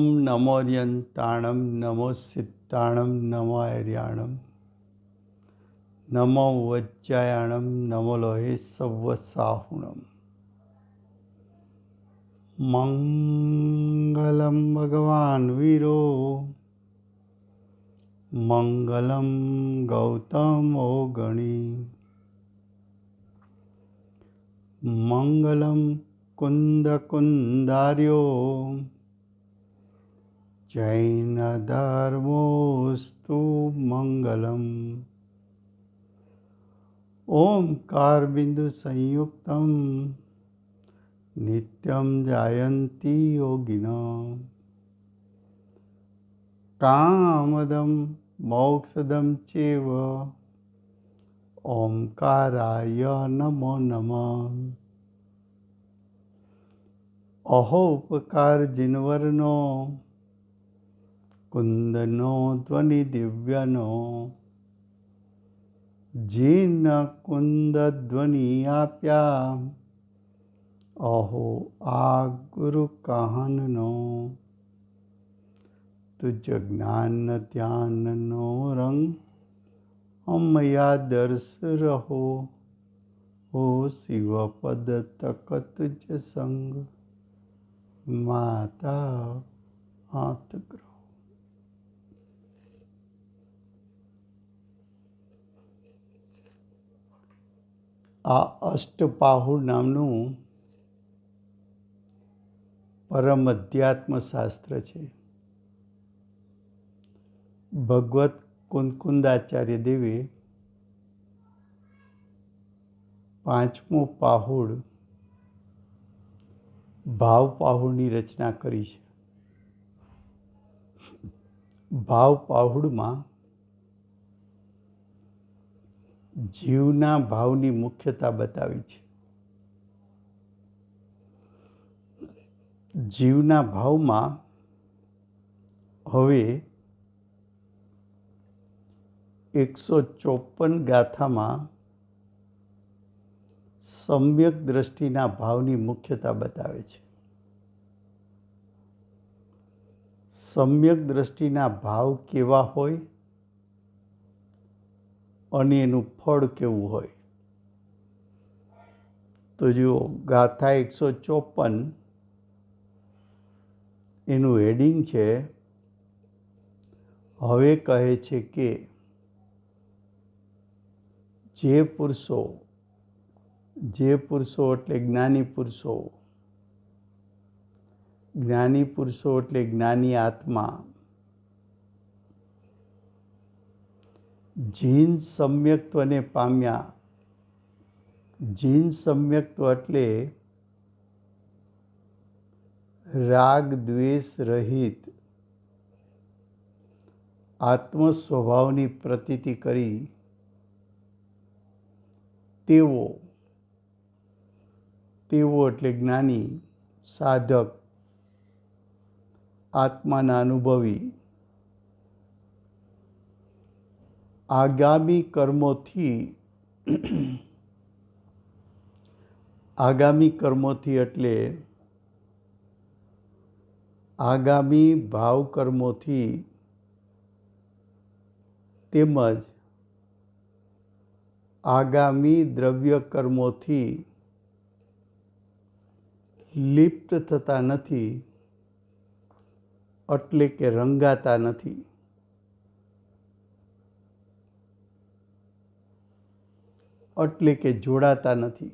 ओम नमोर्यंताणं नमो सिद्धाणं नमो ऐर्याणं नमो वज्जायाणं नमो लोहे सव्वसाहुणम्। मंगलम भगवान वीरो मंगलम गौतमो गणी मंगलम कुंद कुंदार्यो जैन धर्मोस्तु मंगलम। ओंकार बिंदु संयुक्तम नित्यं जायन्ति योगिनः कामदं मोक्षदं चैव ओंकाराय नमो नमः। अहोपकार जिनवरनो कुंदनो ध्वनि दिव्यनो जिन कुंद ध्वनि आप्या अहो आ गुरु कहननो तुझ ज्ञान ध्याननो रंग अमया दर्श रहो हो शिव पद तक तुझ संग माता हाथ ग्रह। आ अष्टपाहुर नामनु परम अध्यात्म शास्त्र है। भगवत कुंकुंदाचार्य देवे पांचमो पाहुड़ भाव पाहुड़नी रचना करी है। भाव पाहुड़ में जीवना भावनी मुख्यता बतावी है। जीवना भाव में हवे 154 गाथा में सम्यक दृष्टिना भावनी मुख्यता बतावे छे। सम्यक दृष्टिना भाव केवा होय अने एनुं फळ केवुं होय। तो जो गाथा 154 एनुं हेडिंग छे हवे कहे छे के जे पुरुषो एटले ज्ञानी पुरुषो एटले ज्ञानी आत्मा जीन सम्यक्त्व ने पाम्या। जीन सम्यक्त्व एटले राग द्वेष रहित आत्म स्वभावनी प्रतीति करी तेवो एटले ज्ञानी साधक आत्माना अनुभवी आगामी कर्मोथी एटले आगामी भाव कर्मोथी तेमज आगामी द्रव्य कर्मोथी लिप्त थता नथी एटले के रंगाता नथी। एटले के जोड़ाता नथी।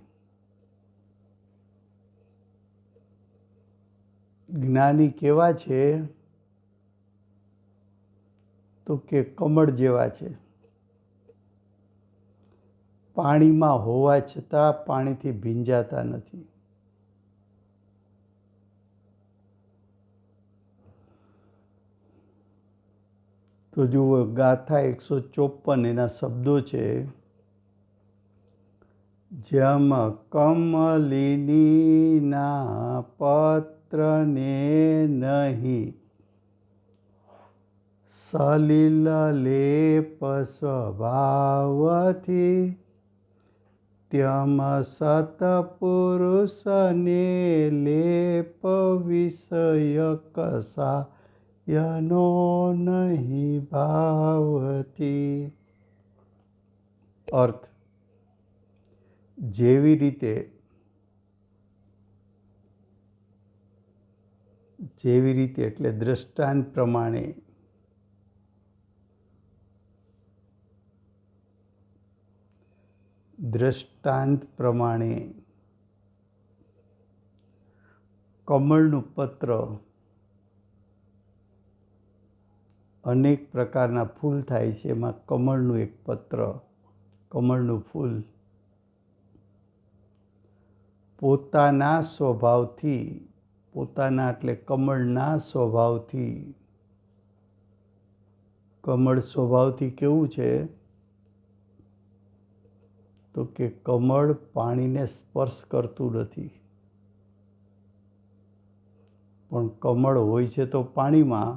ज्ञानी केवा छे तो के कमळ जेवा छे। पाणी में होवा छतां पाणीथी भींजाता नथी। तो जो गाथा 154 एना शब्दों छे जम कमलिनी ना पत्र ने नहीं सलिल लेप स्वभावथी त्यम सतपुरुष ने लेप विषय कसा યનો નહીં ભાવતી. અર્થ: જેવી રીતે એટલે દ્રષ્ટાંત પ્રમાણે. દ્રષ્ટાંત પ્રમાણે કમળનું પત્ર અનેક પ્રકારના ફૂલ થાય છે, એમાં કમળનું એક પત્ર, કમળનું ફૂલ પોતાના સ્વભાવથી, પોતાના એટલે કમળના સ્વભાવથી, કમળ સ્વભાવથી કેવું છે તો કે કમળ પાણીને સ્પર્શ કરતું નથી, પણ કમળ હોય છે તો પાણીમાં,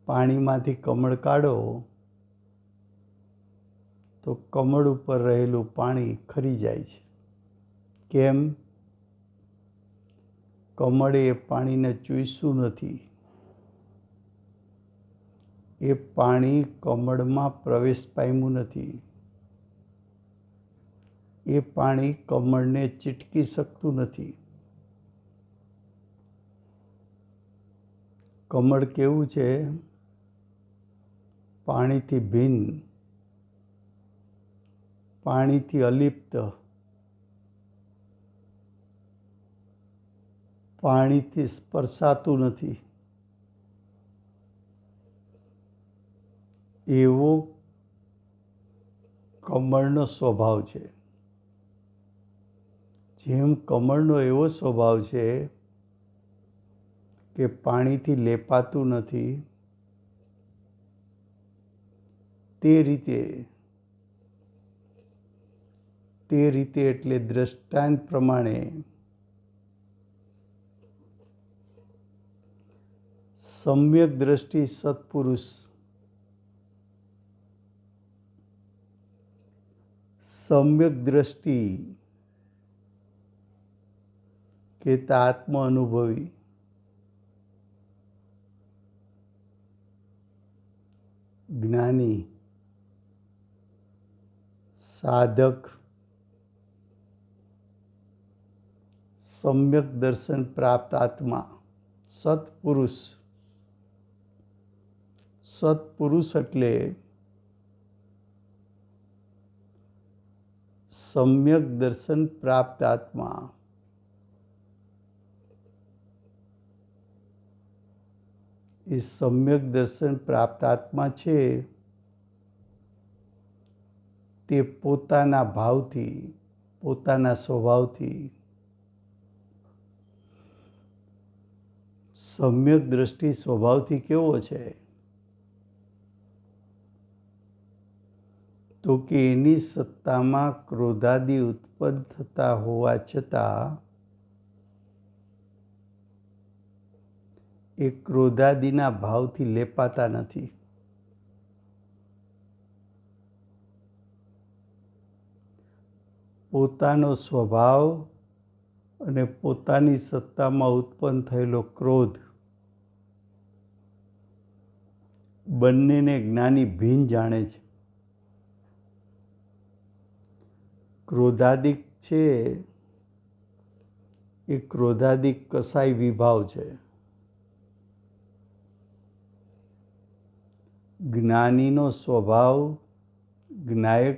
પાણીમાંથી કમળ કાઢો તો કમળ ઉપર રહેલું પાણી ખરી જાય છે. કેમ? કમળે એ પાણીને ચૂસ્યું નથી, એ પાણી કમળમાં પ્રવેશ પામ્યું નથી, એ પાણી કમળને ચીટકી શકતું નથી. કમળ કેવું છે? પાણીથી ભિન્ન, પાણીથી અલિપ્ત, પાણીથી સ્પર્શાતું નથી. એવો કમળનો સ્વભાવ છે. જેમ કમળનો એવો સ્વભાવ છે કે પાણીથી લેપાતું નથી, તે રીતે એટલે દ્રષ્ટાંત પ્રમાણે સમ્યક દ્રષ્ટિ સત્પુરુષ, સમ્યક દ્રષ્ટિ કહેતા આત્મ અનુભવી, જ્ઞાની, સાધક, સમ્યક દર્શન પ્રાપ્ત આત્મા, સત્પુરુષ. સત્પુરુષ એટલે સમ્યક દર્શન પ્રાપ્ત આત્મા. એ સમ્યક દર્શન પ્રાપ્ત આત્મા છે તે પોતાના ભાવથી, પોતાના સ્વભાવથી સમ્યક દ્રષ્ટિ સ્વભાવથી કેવો છે તો કે એની સત્તામાં ક્રોધાદિ ઉત્પન્ન થતા હોવા છતાં એ ક્રોધાદિના ભાવથી લેપાતા નથી. પોતાનો સ્વભાવ અને પોતાની સત્તામાં ઉત્પન્ન થયેલો ક્રોધ બંનેને જ્ઞાની ભિન્ન જાણે છે. ક્રોધાદિક છે એ ક્રોધાદિક કસાય વિભાવ છે. જ્ઞાનીનો સ્વભાવ, જ્ઞાયક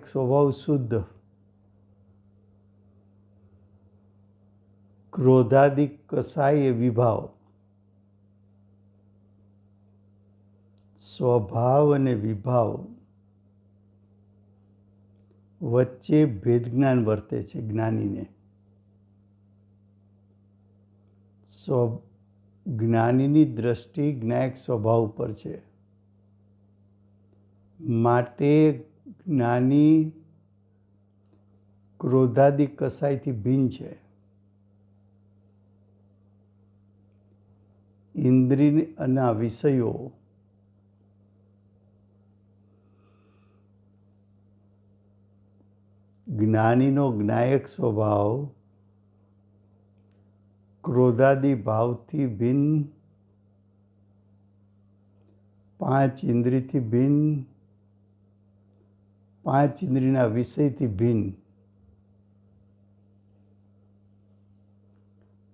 સ્વભાવ શુદ્ધ, ક્રોધાદિક કસાય એ વિભાવ. સ્વભાવ અને વિભાવ વચ્ચે ભેદ જ્ઞાન વર્તે છે જ્ઞાનીને. જ્ઞાનીની દ્રષ્ટિ જ્ઞાયક સ્વભાવ ઉપર છે, માટે જ્ઞાની ક્રોધાદિક કસાયથી ભિન્ન છે. ઇન્દ્રિયના વિષયો જ્ઞાનીનો જ્ઞાયક સ્વભાવ ક્રોધાદિ ભાવથી ભિન્ન, 5 ઇન્દ્રિયથી ભિન્ન, 5 ઇન્દ્રિયના વિષયથી ભિન્ન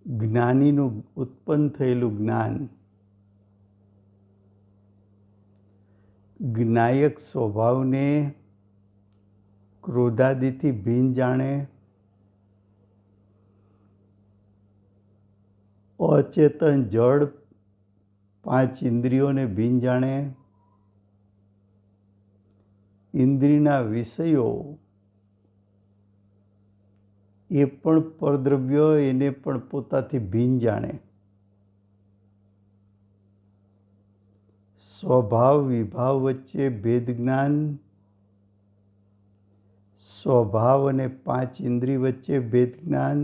જ્ઞાનીનું ઉત્પન્ન થયેલું જ્ઞાન જ્ઞાયક સ્વભાવને ક્રોધાદિથી ભિન્ન જાણે, અચેતન જડ 5 ઇન્દ્રિયોને ભિન્ન જાણે, ઇન્દ્રિયના વિષયો એ પણ પરદ્રવ્ય એને પણ પોતાથી ભિન્ન જાણે, સ્વભાવ વિભાવ વચ્ચે ભેદ જ્ઞાન, સ્વભાવ અને 5 ઇન્દ્રિય વચ્ચે ભેદ જ્ઞાન,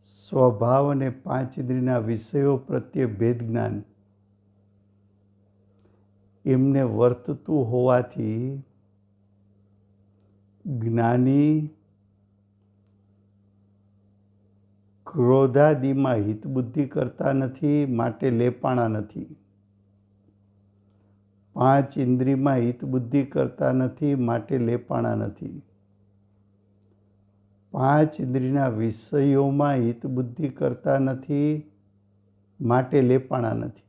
સ્વભાવ અને 5 ઇન્દ્રિયના વિષયો પ્રત્યે ભેદ જ્ઞાન એમને વર્તતું હોવાથી જ્ઞાની ક્રોધાદિમાં હિતબુદ્ધિ કરતા નથી, માટે લેપાણા નથી. 5 ઇન્દ્રિયમાં હિતબુદ્ધિ કરતા નથી, માટે લેપાણા નથી. 5 ઇન્દ્રિયના વિષયોમાં હિતબુદ્ધિ કરતા નથી, માટે લેપાણા નથી.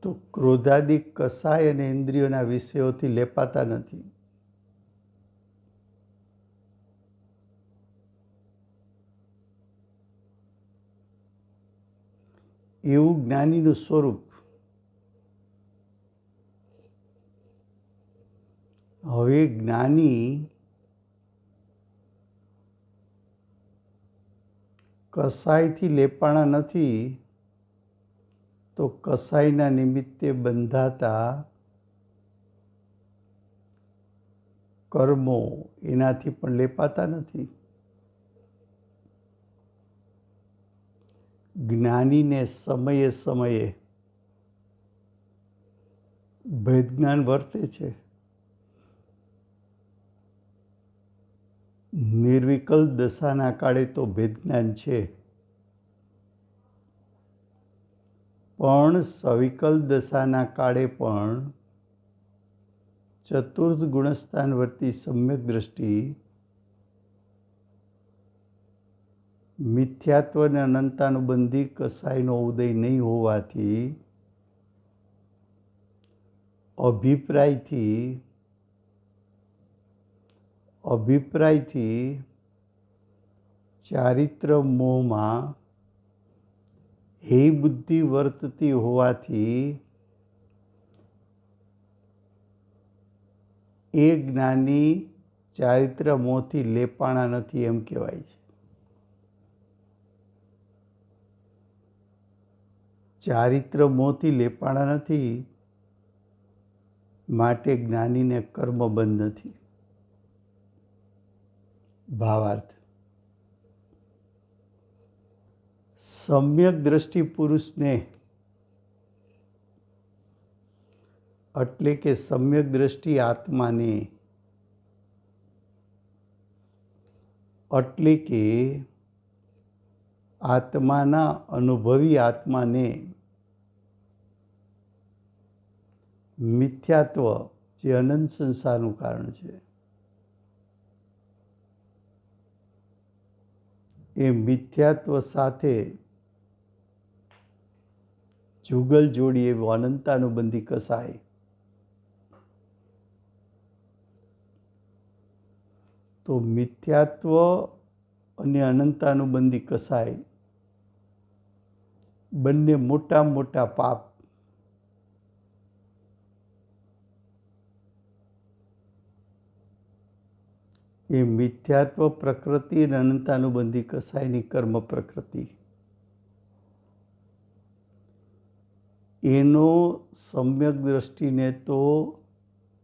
તો ક્રોધાદિ કસાય અને ઇન્દ્રિયોના વિષયોથી લેપાતા નથી. એવું જ્ઞાનીનું સ્વરૂપ. હવે જ્ઞાની કસાયથી લેપાણા નથી, તો કસાયના નિમિત્તે બંધાતા કર્મો એનાથી પણ લેપાતા નથી. જ્ઞાનીને સમયે સમયે ભેદ જ્ઞાન વર્તે છે. નિર્વિકલ્પ દશાના કાળે તો ભેદ જ્ઞાન છે, પણ સવિકલ્પ દશાના કાળે પણ ચતુર્થ ગુણસ્થાન વર્તી સમ્યક દ્રષ્ટિ મિથ્યાત્વ અને અનંતાનુબંધી કસાયનો ઉદય નહીં હોવાથી અભિપ્રાયથી ચારિત્ર મોહમાં હે બુદ્ધિ વર્તતી હોવાથી એ જ્ઞાની ચારિત્ર મોહથી લેપાણા નથી એમ કહેવાય છે. ચારિત્ર મોહથી લેપાણા નથી, માટે જ્ઞાનીને કર્મ બંધ નથી. ભાવાર્થ: સમ્યક દ્રષ્ટિ પુરુષને એટલે કે સમ્યક દ્રષ્ટિ આત્માને એટલે કે આત્માના અનુભવી આત્માને મિથ્યાત્વ જે અનંત સંસારનું કારણ છે એ મિથ્યાત્વ સાથે જુગલ જોડી એવો અનંતાનુબંધી કસાય તો મિથ્યાત્વ અને અનંતાનુબંધી કસાય બંને મોટા મોટા પાપ. એ મિથ્યાત્વ પ્રકૃતિ અને અનંતાનુબંધી કસાયની કર્મ પ્રકૃતિ એનો સમ્યક દ્રષ્ટિને તો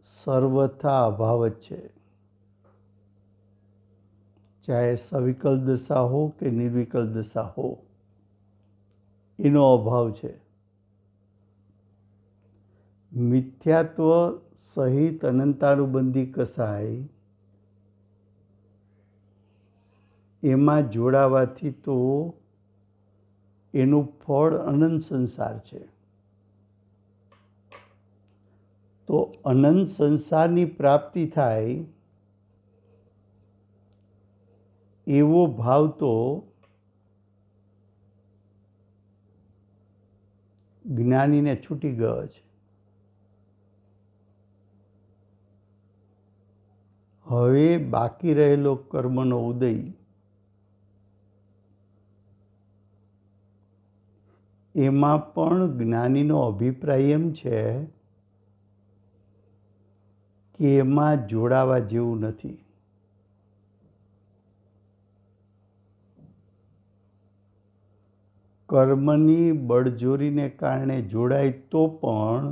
સર્વથા અભાવ જ છે. ચાહે સવિકલ્પ દશા હો કે નિર્વિકલ્પ દશા હો, એનો અભાવ છે. મિથ્યાત્વ સહિત અનંતાનુબંધી કસાય એમાં જોડાવાથી તો એનું ફળ અનંત સંસાર છે. તો અનંત સંસારની પ્રાપ્તિ થાય એવો ભાવ તો જ્ઞાનીને છૂટી ગયો છે. હવે બાકી રહેલો કર્મનો ઉદય એમાં પણ જ્ઞાનીનો અભિપ્રાય એમ છે કે એમાં જોડાવા જેવું નથી. કર્મની બળજોરીને કારણે જોડાય તો પણ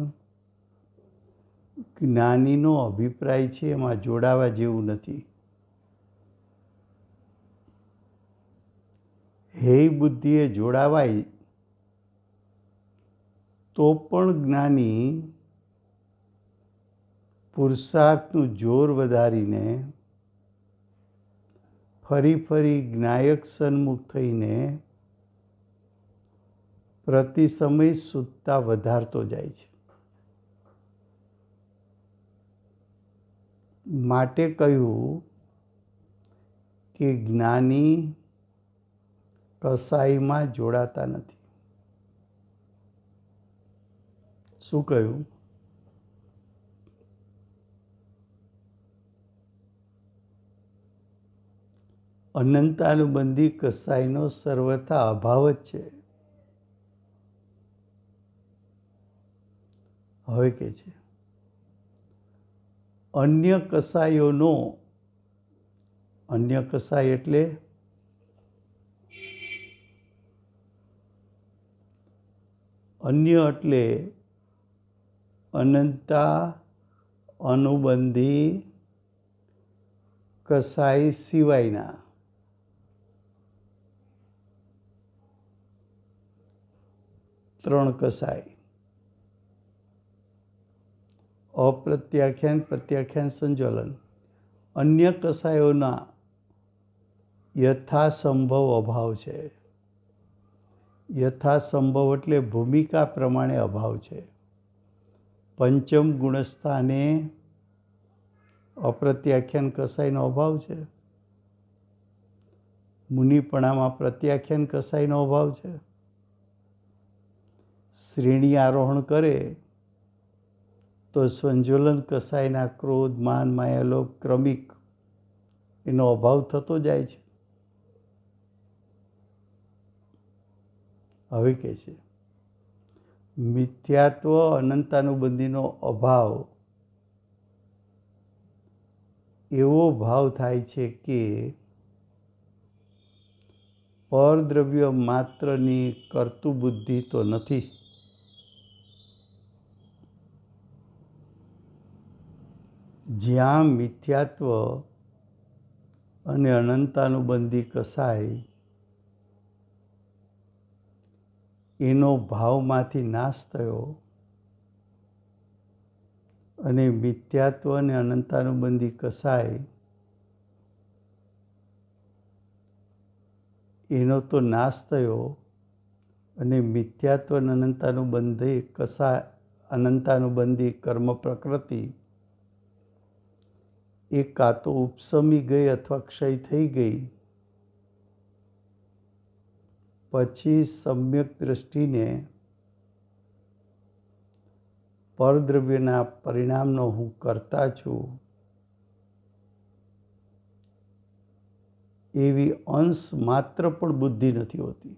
જ્ઞાનીનો અભિપ્રાય છે એમાં જોડાવા જેવું નથી. હે બુદ્ધિએ જોડાવાય તો પણ જ્ઞાની પુરુષાર્થનું જોર વધારીને ફરી જ્ઞાયક સન્મુખ થઈને પ્રતિ સમય શુદ્ધતા વધારતો જાય છે. માટે કહ્યું કે જ્ઞાની કસાઈમાં જોડાતા નથી. શું કહ્યું? અનંતાનુબંધી કસાઈનો સર્વથા અભાવ જ છે. હવે કે છે અન્ય કસાયોનો, અન્ય કસાય એટલે અનંતા અનુબંધી કસાય સિવાયના ત્રણ કસાય: અપ્રત્યાખ્યાન, પ્રત્યાખ્યાન, સંજ્વલન. અન્ય કસાયોના યથાસંભવ અભાવ છે. યથાસંભવ એટલે ભૂમિકા પ્રમાણે અભાવ છે. પંચમ ગુણસ્થાને અપ્રત્યાખ્યાન કસાયનો અભાવ છે. મુનિપણામાં પ્રત્યાખ્યાન કસાયનો અભાવ છે. શ્રેણી આરોહણ કરે તો સંજ્વલન કસાયના ક્રોધ, માન, માયા, લોભ ક્રમિક એનો અભાવ થતો જાય છે. હવે કે છે મિથ્યાત્વ અનંતાનુબંધીનો અભાવ એવો ભાવ થાય છે કે પરદ્રવ્ય માત્રની કર્તુબુદ્ધિ તો નથી. જ્યાં મિથ્યાત્વ અને અનંતાનુબંધી કસાય એનો ભાવમાંથી નાશ થયો અને મિથ્યાત્વ અને અનંતાનુબંધી કસાય એનો તો નાશ થયો અને મિથ્યાત્વ અને અનંતાનુબંધી કર્મ પ્રકૃતિ એ કાં તો ઉપસમી ગઈ અથવા ક્ષય થઈ ગઈ. પછી સમ્યક દ્રષ્ટિને પરદ્રવ્યના પરિણામનો હું કરતા છું એવી અંશ માત્ર પણ બુદ્ધિ નથી હોતી.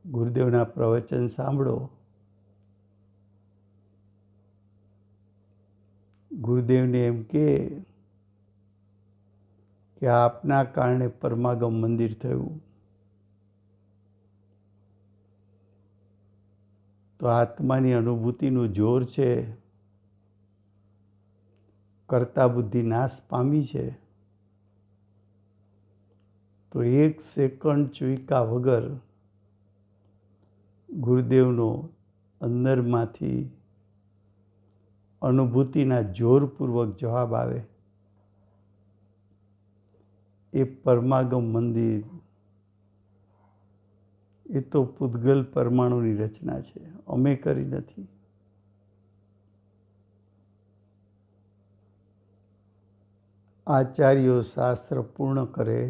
ગુરુદેવના પ્રવચન સાંભળો. ગુરુદેવને એમ કે આપના કારણે પરમાગમ મંદિર થયું, તો આત્માની અનુભૂતિનું જોર છે, કર્તા બુદ્ધિ નાશ પામી છે. તો 1 સેકન્ડ ચૂક્યા વગર ગુરુદેવનો અંદરમાંથી અનુભૂતિના જોરપૂર્વક જવાબ આવે, એ પરમાગમ મંદિર એ તો પૂતગલ પરમાણુની રચના છે, અમે કરી નથી. આચાર્યો શાસ્ત્ર પૂર્ણ કરે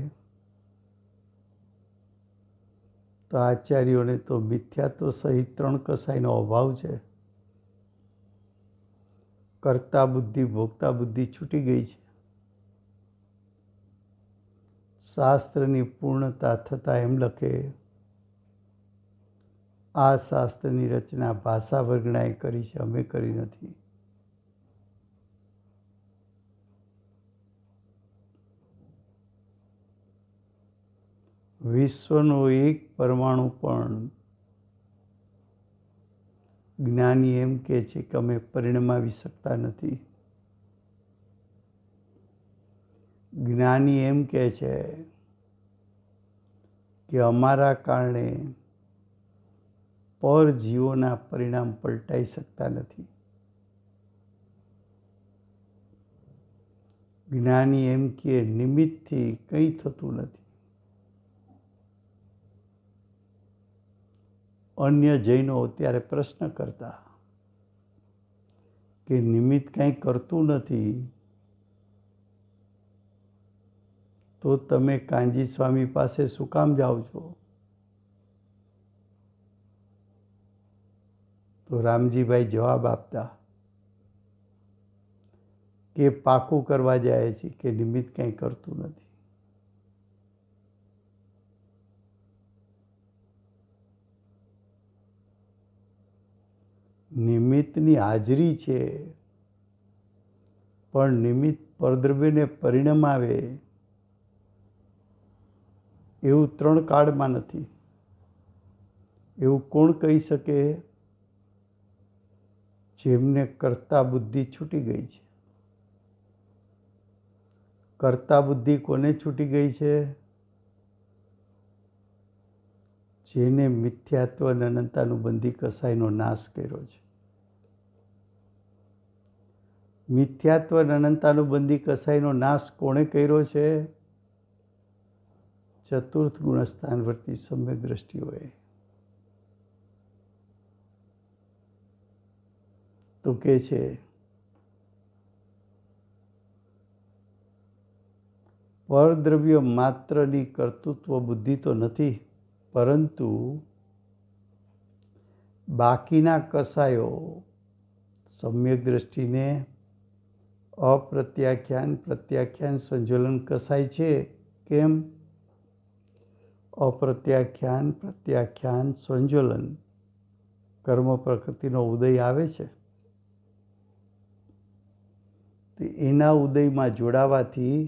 તો આચાર્યોને તો મિથ્યાત્વ સહિત 3 કસાઈનો અભાવ છે. કર્તા બુદ્ધિ ભોગતા બુદ્ધિ છૂટી ગઈ છે. શાસ્ત્રની પૂર્ણતા થતાં એમ લખે, આ શાસ્ત્રની રચના ભાષા વર્ગણાએ કરી છે, અમે કરી નથી. વિશ્વનો એક પરમાણુ પણ જ્ઞાની એમ કહે છે કે અમે પરિણમાવી શકતા નથી. જ્ઞાની એમ કહે છે કે અમારા કારણે પર જીવોના પરિણામ પલટાઈ શકતા નથી. જ્ઞાની એમ કે નિમિત્તથી કંઈ થતું નથી. અન્ય જૈનો ત્યારે પ્રશ્ન કરતા કે નિમિત્ત કંઈ કરતું નથી તો તમે કાંજી સ્વામી પાસે શું કામ જાઓ છો? તો રામજીભાઈ જવાબ આપતા કે પાકું કરવા જાય છે કે નિમિત્ત કંઈ કરતું નથી. નિમિત્તની હાજરી છે, પણ નિમિત્ત પરદ્રવ્યને પરિણામ આવે એવું 3 કાળમાં નથી. એવું કોણ કહી શકે? જેમને કર્તા બુદ્ધિ છૂટી ગઈ છે. કર્તા બુદ્ધિ કોને છૂટી ગઈ છે? જેને મિથ્યાત્વ અને અનંતાનુબંધી કસાઈનો નાશ કર્યો છે. મિથ્યાત્વ અને અનંતાનુબંધી કસાઈનો નાશ કોણે કર્યો છે? ચતુર્થ ગુણસ્થાન વર્તી સમ્યક દ્રષ્ટિઓએ. તો કે છે પરદ્રવ્ય માત્રની કર્તૃત્વ બુદ્ધિ તો નથી, પરંતુ બાકીના કસાયો સમ્યક દ્રષ્ટિને અપ્રત્યાખ્યાન પ્રત્યાખ્યાન સંજ્વલન કસાય છે. કેમ? અપ્રત્યાખ્યાન પ્રત્યાખ્યાન સંજ્વલન કર્મ પ્રકૃતિનો ઉદય આવે છે, તો એના ઉદયમાં જોડાવાથી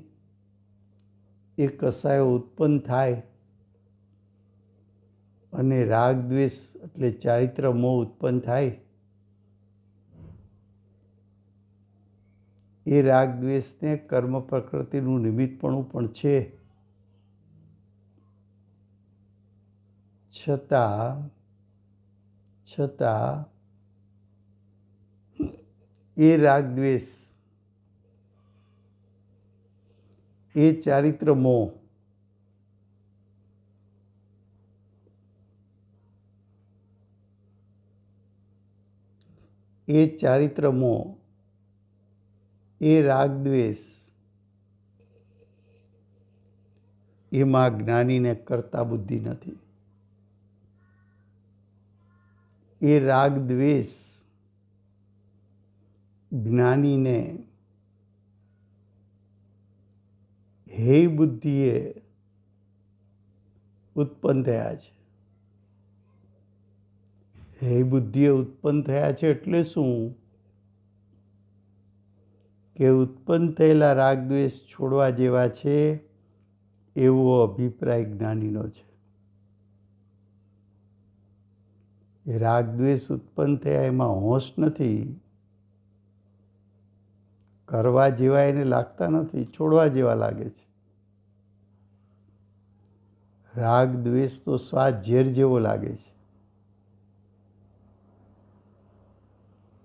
એ કસાયો ઉત્પન્ન થાય અને રાગ દ્વેષ એટલે ચારિત્ર મોહ ઉત્પન્ન થાય. એ રાગ દ્વેષને કર્મ પ્રકૃતિનું નિમિત્તપણું પણ છે. છતાં એ રાગ દ્વેષ, એ ચારિત્ર મોહ એ રાગ દ્વેષ એમાં જ્ઞાનીને કરતા બુદ્ધિ નથી. એ રાગ દ્વેષ જ્ઞાનીને હે બુદ્ધિએ ઉત્પન્ન થયા છે. હે બુદ્ધિએ ઉત્પન્ન થયા છે એટલે શું? કે ઉત્પન્ન થયેલા રાગ દ્વેષ છોડવા જેવા છે એવો અભિપ્રાય જ્ઞાનીનો છે. રાગ દ્વેષ ઉત્પન્ન થયા એમાં હોશ નથી, કરવા જેવા એને લાગતા નથી, છોડવા જેવા લાગે છે. રાગ દ્વેષ તો સ્વાદ ઝેર જેવો લાગે છે.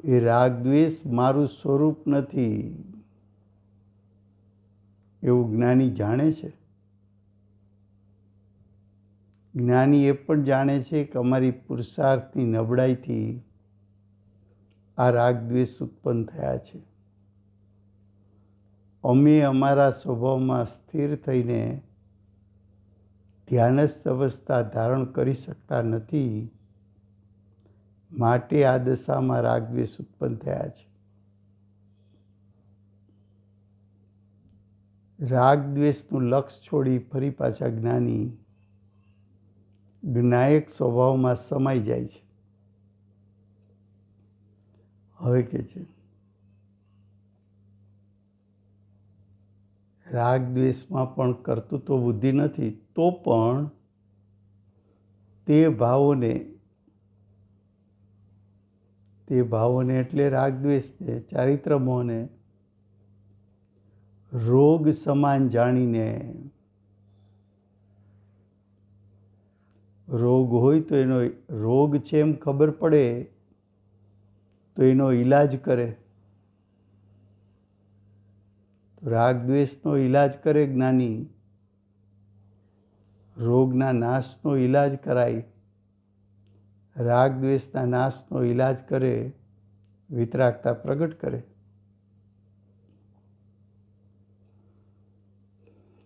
એ રાગ દ્વેષ મારું સ્વરૂપ નથી એવું જ્ઞાની જાણે છે. જ્ઞાની એ પણ જાણે છે કે અમારી પુરુષાર્થની નબળાઈથી આ રાગ દ્વેષ ઉત્પન્ન થયા છે. અમે અમારા સ્વભાવમાં સ્થિર થઈને ધ્યાનસ્થ અવસ્થા ધારણ કરી શકતા નથી, માટે આ દશામાં રાગ દ્વેષ ઉત્પન્ન થયા છે. રાગ દ્વેષનું લક્ષ છોડી ફરી પાછા જ્ઞાની જ્ઞાયક સ્વભાવમાં સમાઈ જાય છે. હવે કે છે રાગ દ્વેષમાં પણ કર્તૃત્વ બુદ્ધિ નથી, તો પણ તે ભાવોને એટલે રાગ દ્વેષને, ચારિત્ર મોહને રોગ સમાન જાણીને, રોગ હોય તો એનો રોગ છે એમ ખબર પડે તો એનો ઈલાજ કરે. રાગ દ્વેષનો ઈલાજ કરે જ્ઞાની, રોગના નાશનો ઈલાજ કરાય. રાગ દ્વેષના નાશનો ઈલાજ કરે, વિતરાગતા પ્રગટ કરે.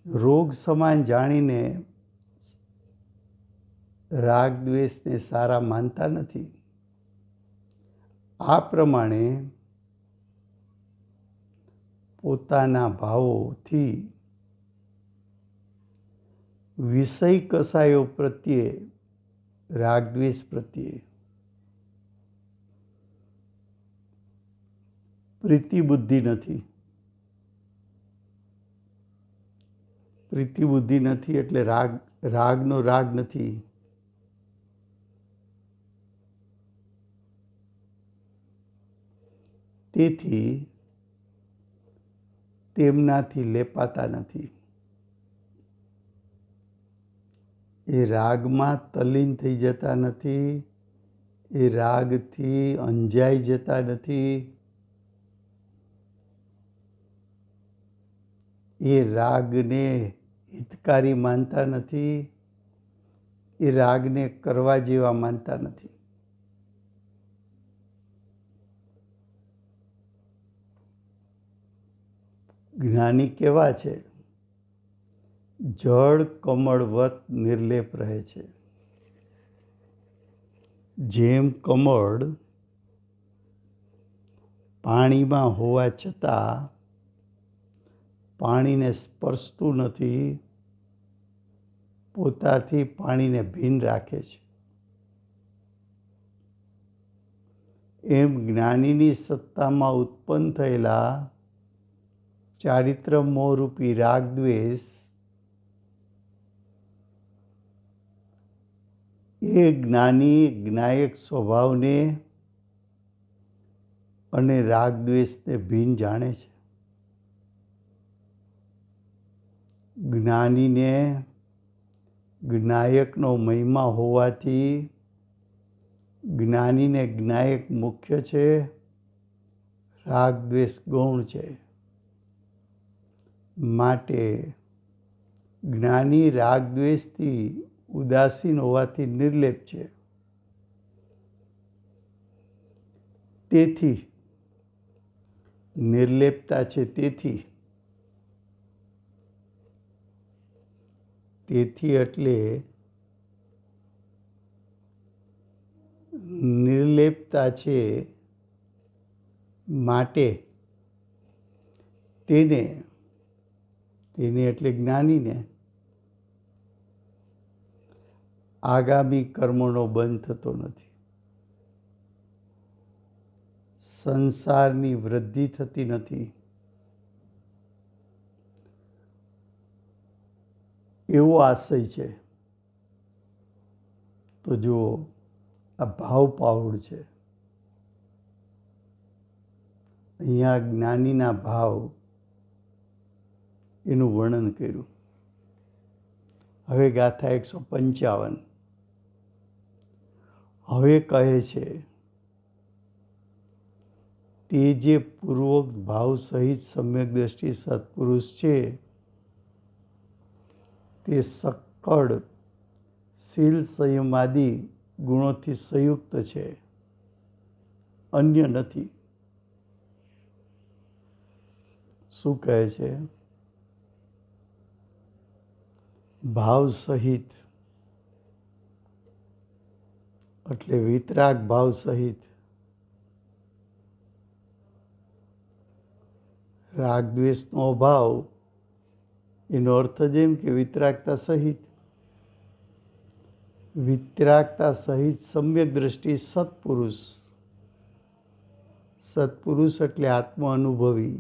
રોગ સમાન જાણીને રાગ દ્વેષને સારા માનતા નથી. આ પ્રમાણે પોતાના ભાવોથી વિષય કસાયો પ્રત્યે રાગ દ્વેષ પ્રત્યે પ્રીતિ બુદ્ધિ નથી. પ્રીતિ બુદ્ધિ નથી એટલે રાગનો રાગ નથી. તેથી તેમનાથી લેપાતા નથી. એ રાગમાં તલ્લીન થઈ જતા નથી, એ રાગથી અંજાઈ જતા નથી, એ રાગને હિતકારી માનતા નથી, એ રાગને કરવા જેવા માનતા નથી. જ્ઞાની કેવા છે? જળ કમળવત નિર્લેપ રહે છે. જેમ કમળ પાણીમાં હોવા છતાં પાણીને સ્પર્શતું નથી, પોતાથી પાણીને ભીન રાખે છે, એમ જ્ઞાનીની સત્તામાં ઉત્પન્ન થયેલા ચારિત્ર મોહરૂપી રાગ દ્વેષ એ જ્ઞાની જ્ઞાયક સ્વભાવને અને રાગ દ્વેષને ભીન જાણે છે. જ્ઞાનીને જ્ઞાયકનો મહિમા હોવાથી જ્ઞાનીને જ્ઞાયક મુખ્ય છે, રાગ દ્વેષ ગૌણ છે. માટે જ્ઞાની રાગ દ્વેષથી ઉદાસીન હોવાથી નિર્લેપ છે. તેથી નિર્લેપતા છે. તેથી એટલે નિર્લેપતા છે માટે તેને એટલે જ્ઞાનીને આગામી કર્મોનો બંધ થતો નથી, સંસારની વૃદ્ધિ થતી નથી. એવો આશય છે. તો જુઓ, આ ભાવ પાઉડ છે. અહીંયા જ્ઞાનીના ભાવ એનું વર્ણન કર્યું. હવે ગાથા 155. હવે કહે છે તે જે પૂર્વોક્ત ભાવ સહિત સમ્યક દ્રષ્ટિ સત્પુરુષ છે તે સક્કડ શીલ સંયમાદિ ગુણોથી સંયુક્ત છે, અન્ય નથી. શું કહે છે? ભાવ સહિત એટલે વિતરાગ ભાવ સહિત, રાગ દ્વેષનો અભાવ, એનો અર્થ જ એમ કે વિતરાગતા સહિત. વિતરાગતા સહિત સમ્યક દ્રષ્ટિ સત્પુરુષ. સત્પુરુષ એટલે આત્મ અનુભવી.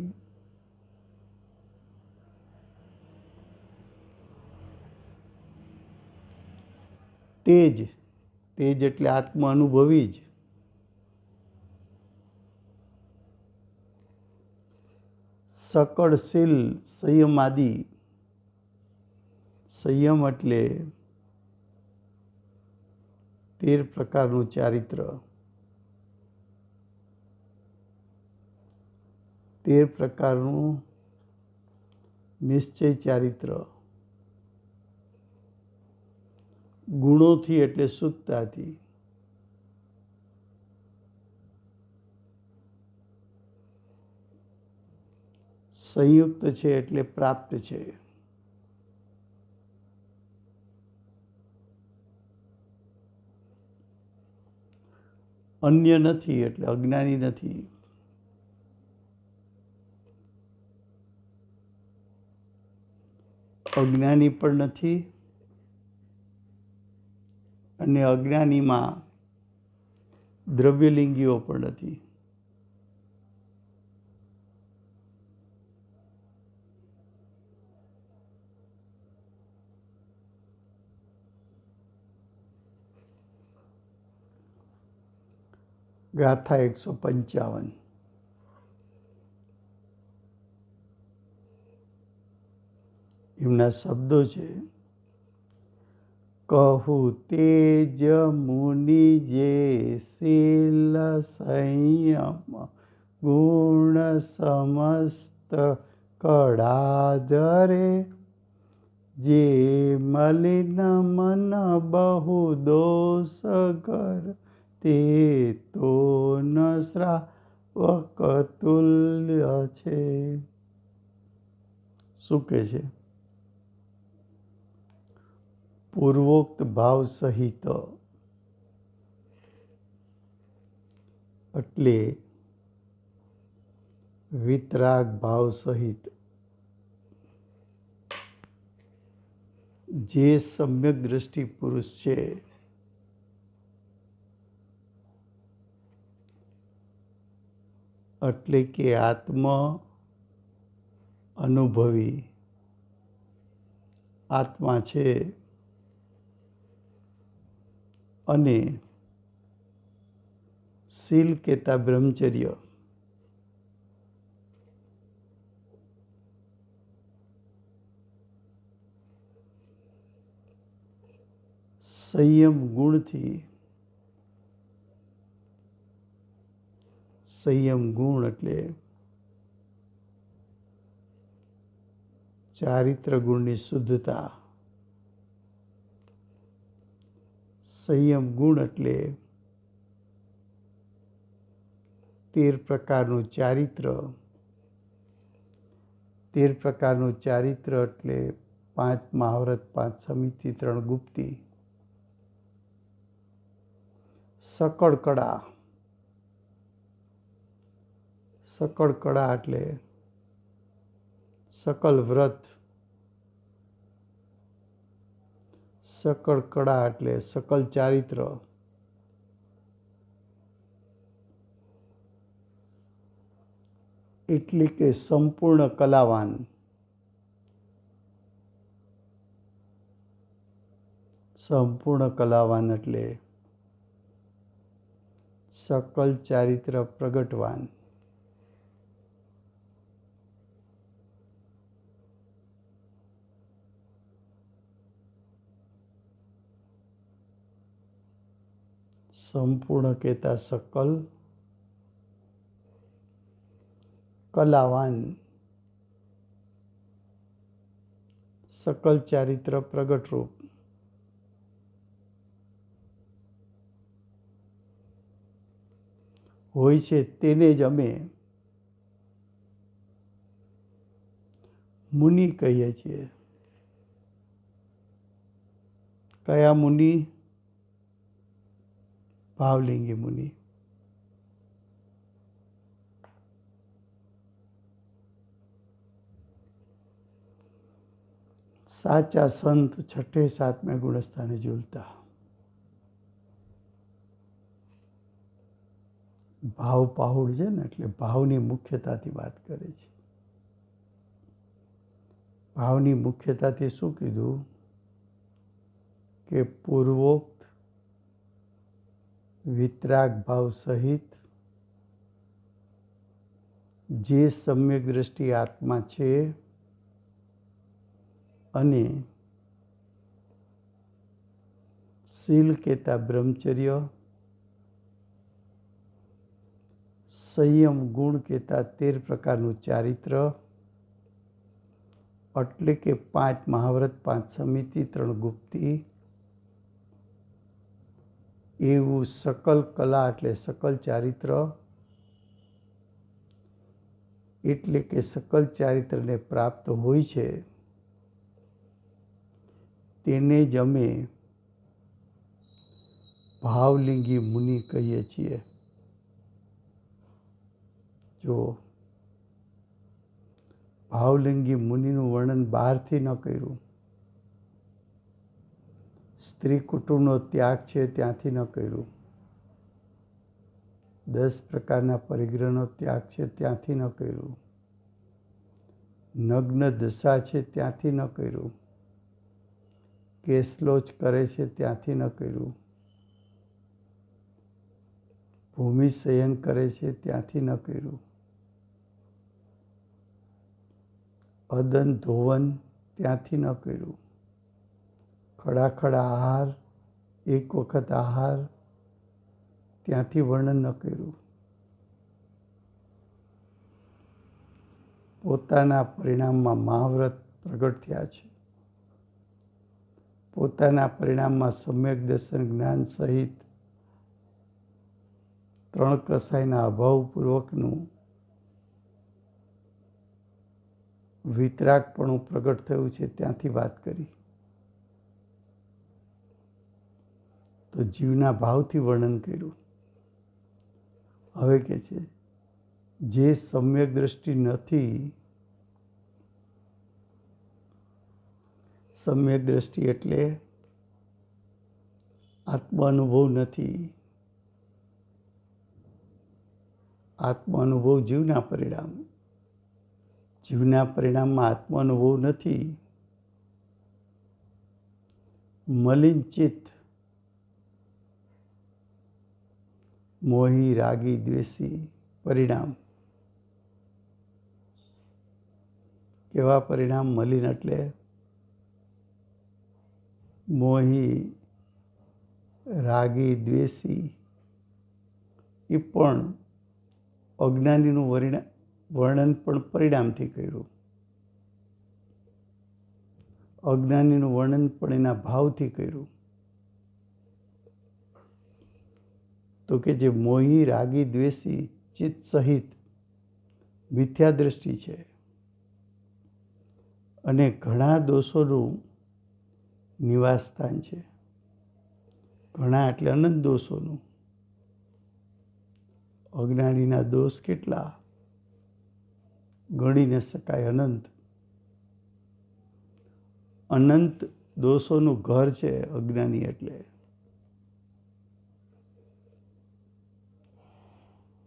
તેજ એટલે આત્મ અનુભવી જ. સકળશીલ સંયમાદિ. સંયમ એટલે 13 પ્રકારનું ચારિત્ર. 13 પ્રકારનું નિશ્ચય ચારિત્ર. ગુણોથી એટલે શુદ્ધતાથી. સંયુક્ત છે એટલે પ્રાપ્ત છે. અન્ય નથી એટલે અજ્ઞાની નથી. અજ્ઞાની પણ નથી અને અજ્ઞાનીમાં દ્રવ્યલિંગીઓ પણ નથી. ગાથા 155. એમના શબ્દો છે. કહું તેજ મુનિ જે શીલ સંયમ ગુણ સમસ્ત કળાધરે, જે મલિન મન બહુ દોષ કર, તે તો ન શ્રાવક તુલ્ય છે. શું કહે છે? પૂર્વોક્ત ભાવ સહિત એટલે વિતરાગ ભાવ સહિત જે સમ્યક દ્રષ્ટિ પુરુષ છે એટલે કે આત્મ અનુભવી આત્મા છે અને શીલ કહેતા બ્રહ્મચર્ય, સંયમ ગુણથી. સંયમ ગુણ એટલે ચારિત્ર ગુણની શુદ્ધતા. સંયમ ગુણ એટલે 13 પ્રકારનું ચારિત્ર. 13 પ્રકારનું ચારિત્ર એટલે 5 મહાવ્રત, 5 સમિતિ, 3 ગુપ્તી. સકળ કળા. સકળ કળા એટલે સકલ વ્રત. સકળ કળા એટલે સકલ ચારિત્ર. એટલે કે સંપૂર્ણ કલાવાન. સંપૂર્ણ કલાવાન એટલે સકલ ચારિત્ર પ્રગટવાન. સંપૂર્ણ કહેતા સકલ કલાવાન, સકલ ચારિત્ર પ્રગટ રૂપ, હોય છે તેને જ અમે મુનિ કહીએ છીએ. કયા મુનિ? ભાવલિંગી મુનિ. સાચા સંત છઠ્ઠે સાતમે ગુણસ્થાને ઝૂલતા. ભાવ પાહુડ છે ને, એટલે ભાવની મુખ્યતાથી વાત કરે છે. ભાવની મુખ્યતાથી શું કીધું કે પૂર્વોક્ત વિતરાગ ભાવ સહિત જે સમ્યક દ્રષ્ટિ આત્મા છે અને શીલ કહેતા બ્રહ્મચર્ય, સંયમ ગુણ કહેતા 13 પ્રકારનું ચારિત્ર, એટલે કે 5 મહાવ્રત, 5 સમિતિ, 3 ગુપ્તી, એવું સકલ કલા એટલે સકલ ચારિત્ર, એટલે કે સકલ ચારિત્રને પ્રાપ્ત હોય છે તેને જ અમે ભાવલિંગી મુનિ કહીએ છીએ. જો ભાવલિંગી મુનિનું વર્ણન બહારથી ન કર્યું, સ્ત્રી કુટુંબનો ત્યાગ છે ત્યાંથી ન કર્યું, 10 પ્રકારના પરિગ્રહનો ત્યાગ છે ત્યાંથી ન કર્યું, નગ્ન દશા છે ત્યાંથી ન કર્યું, કેસલોચ કરે છે ત્યાંથી ન કર્યું, ભૂમિ શયન કરે છે ત્યાંથી ન કર્યું, અદન ધોવન ત્યાંથી ન કર્યું, ખડાખડા આહાર, એક વખત આહાર ત્યાંથી વર્ણન ન કર્યું, પોતાના પરિણામમાં મહાવ્રત પ્રગટ થયા છે, પોતાના પરિણામમાં સમ્યક દર્શન જ્ઞાન સહિત 3 કસાયના અભાવપૂર્વકનું વિતરાગપણું પ્રગટ થયું છે ત્યાંથી વાત કરી. તો જીવના ભાવથી વર્ણન કર્યું. હવે કે છે જે સમ્યક દ્રષ્ટિ નથી, સમ્યક દ્રષ્ટિ એટલે આત્મ અનુભવ નથી. આત્મ અનુભવ જીવના પરિણામ, જીવના પરિણામમાં આત્મ અનુભવ નથી. મલિન ચિત્ત, મોહી રાગી દ્વેષી પરિણામ. કેવા પરિણામ? મલિન એટલે મોહી રાગી દ્વેષી. એ પણ અજ્ઞાનીનું વર્ણન પણ પરિણામથી કર્યું, અજ્ઞાનીનું વર્ણન પણ એના ભાવથી કર્યું. તો કે જે મોહી રાગી દ્વેષી ચિત્ત સહિત મિથ્યા દ્રષ્ટિ છે અને ઘણા દોષોનું નિવાસ સ્થાન છે. ઘણા એટલે અનંત દોષોનું. અજ્ઞાનીના દોષ કેટલા? ગણી ન શકાય, અનંત. અનંત દોષોનું ઘર છે અજ્ઞાની એટલે.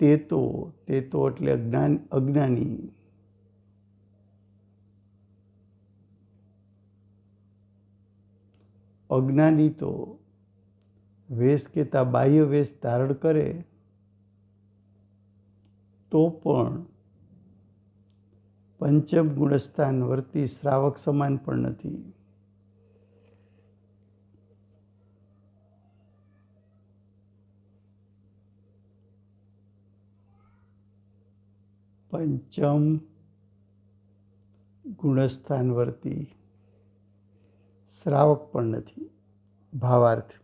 તે તો એટલે અજ્ઞાની. અજ્ઞાની તો વેશ કહેતા બાહ્ય વેશ ધારણ કરે તો પણ પંચમ ગુણસ્થાન વર્તી શ્રાવક સમાન પણ નથી. પંચમ ગુણસ્થાનવર્તી શ્રાવક પણ નથી. ભાવાર્થ: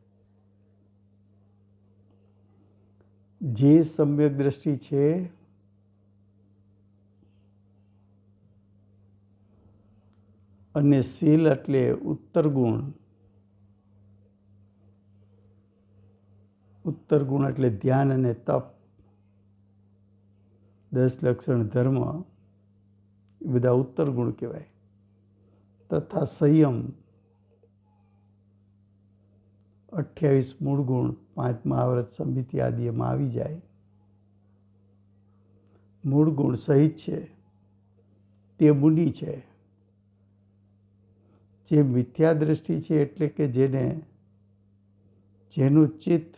જે સમ્યક દ્રષ્ટિ છે અને શીલ એટલે ઉત્તર ગુણ, ઉત્તર ગુણ એટલે ધ્યાન અને તપ, 10 લક્ષણ ધર્મ, એ બધા ઉત્તર ગુણ કહેવાય. તથા સંયમ 28 મૂળ ગુણ 5મા આવૃત્ત સંહિતા આદિ એમાં આવી જાય. મૂળ ગુણ સહિત છે તે મુનિ છે. જે મિથ્યા દ્રષ્ટિ છે એટલે કે જેનું ચિત્ત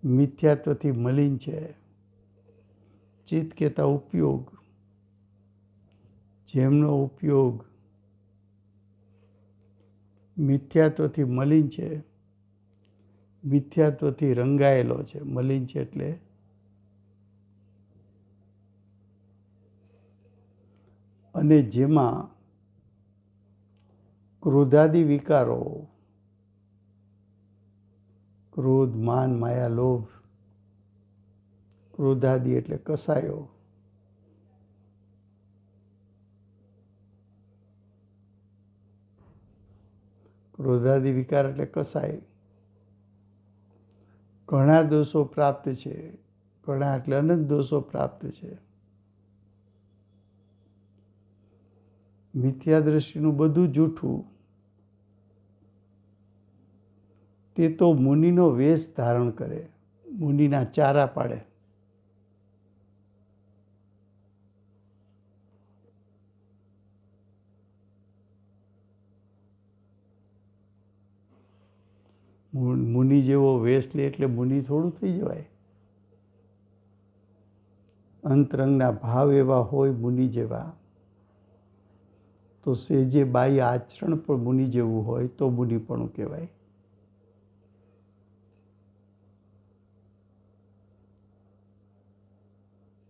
મિથ્યાત્વથી મલિન છે. ચિત્ત કહેતા ઉપયોગ, જેમનો ઉપયોગ મિથ્યાત્વથી મલિન છે, મિથ્યાત્વથી રંગાયેલો છે. મલિન છે એટલે અને જેમાં ક્રોધાદિ વિકારો, ક્રોધ, માન, માયા, લોભ, ક્રોધાદિ એટલે કસાયો, ક્રોધાદિ વિકાર એટલે કસાય, ઘણા દોષો પ્રાપ્ત છે. ઘણા એટલે અનંત દોષો પ્રાપ્ત છે. મિથ્યા દ્રષ્ટિનું બધું જૂઠું, તે તો મુનિનો વેશ ધારણ કરે, મુનિના ચારા પાડે. મુનિ જેવો વેશ લે એટલે મુનિ થોડું થઈ જવાય. અંતરંગના ભાવ એવા હોય મુનિ જેવા, તો સેજે બાહ્ય આચરણ પણ મુનિ જેવું હોય તો મુનિપણું કહેવાય.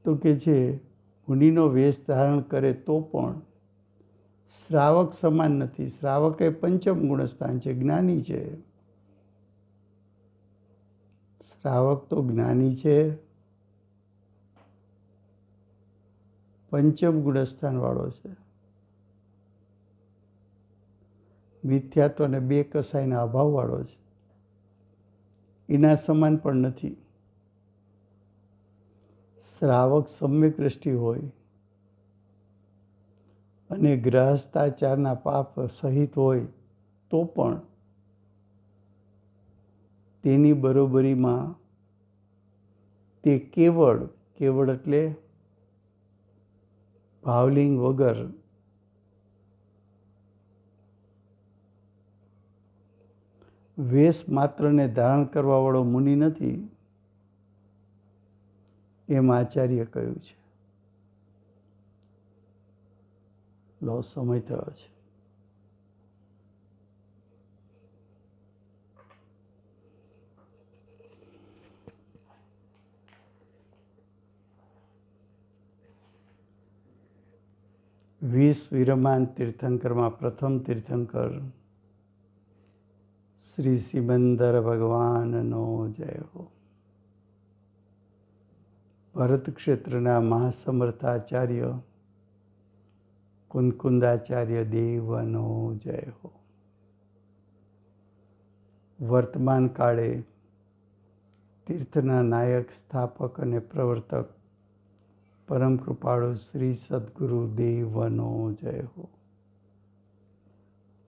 તો કે છે મુનિનો વેશ ધારણ કરે તો પણ શ્રાવક સમાન નથી. શ્રાવક એ પંચમ ગુણસ્થાન છે, જ્ઞાની છે. શ્રાવક તો જ્ઞાની છે, પંચમ ગુણસ્થાન વાળો છે. મિથ્યાત્વ અને 2 કસાયના અભાવ વાળો છે. એના સમાન પણ નથી. શ્રાવક સમ્યક દ્રષ્ટિ હોય અને ગ્રહસ્થાચારના પાપ સહિત હોય તો પણ તેની બરોબરીમાં તે કેવળ એટલે ભાવલિંગ વગર વેશ માત્રને ધારણ કરવાવાળો મુનિ નથી, એમ આચાર્ય કહ્યું છે. લો, સમય થયો છે. વીસ વિરમાન તીર્થંકરમાં પ્રથમ તીર્થંકર શ્રી સિમંદર ભગવાનનો જય હો. ભરત ક્ષેત્રના મહાસમર્થાચાર્ય કુંદકુંદાચાર્ય દેવનો જય હો. વર્તમાન કાળે તીર્થના નાયક, સ્થાપક અને પ્રવર્તક પરમ કૃપાળુ શ્રી સદગુરુ દેવનો જય હો.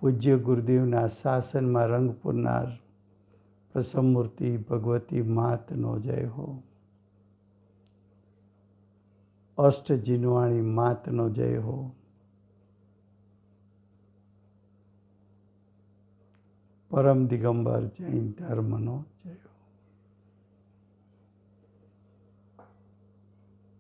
પૂજ્ય ગુરુદેવના શાસનમાં રંગ પૂરનાર પ્રસમમૂર્તિ ભગવતી માતનો જય હો. અષ્ટ જીનવાણી માતનો જય હો. પરમ દિગંબર જૈન ધર્મનો જય હો.